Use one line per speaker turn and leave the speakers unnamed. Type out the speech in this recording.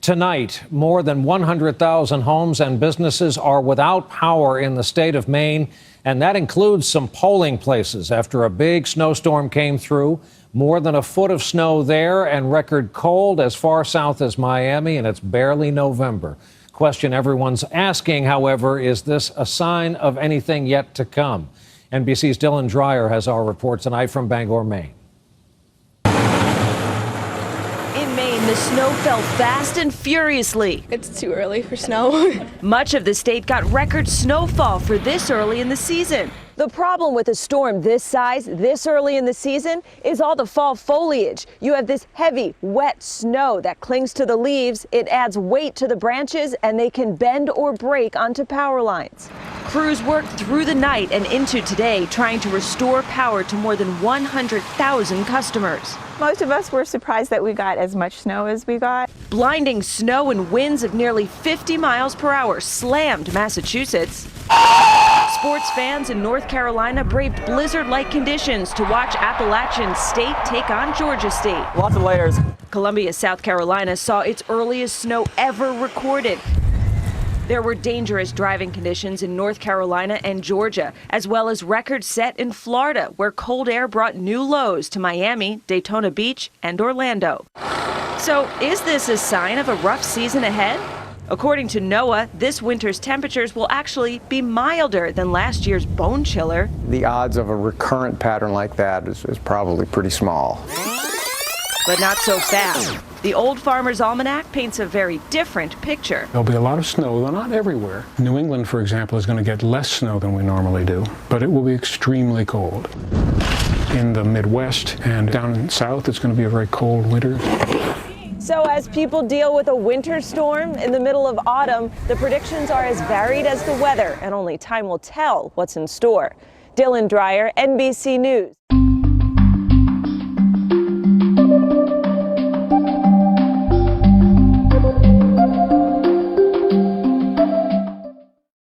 Tonight, more than 100,000 homes and businesses are without power in the state of Maine, and that includes some polling places after a big snowstorm came through. More than a foot of snow there and record cold as far south as Miami, and it's barely November. Question everyone's asking, however, is this a sign of anything yet to come? NBC's Dylan Dreyer has our report tonight from Bangor, Maine.
In Maine, the snow fell fast and furiously.
It's too early for snow.
Much of the state got record snowfall for this early in the season.
The problem with a storm this size, this early in the season, is all the fall foliage. You have this heavy, wet snow that clings to the leaves. It adds weight to the branches, and they can bend or break onto power lines.
Crews worked through the night and into today, trying to restore power to more than 100,000 customers.
Most of us were surprised that we got as much snow as we got.
Blinding snow and winds of nearly 50 miles per hour slammed Massachusetts. Sports fans in North Carolina braved blizzard-like conditions to watch Appalachian State take on Georgia State.
Lots of layers.
Columbia, South Carolina saw its earliest snow ever recorded. There were dangerous driving conditions in North Carolina and Georgia, as well as records set in Florida, where cold air brought new lows to Miami, Daytona Beach, and Orlando. So is this a sign of a rough season ahead? According to NOAA, this winter's temperatures will actually be milder than last year's bone chiller.
The odds of a recurrent pattern like that is probably pretty small.
But not so fast. The Old Farmer's Almanac paints a very different picture.
There'll be a lot of snow, though not everywhere. New England, for example, is going to get less snow than we normally do, but it will be extremely cold. In the Midwest and down in the South, it's going to be a very cold winter.
So as people deal with a winter storm in the middle of autumn, the predictions are as varied as the weather, and only time will tell what's in store. Dylan Dreyer, NBC News.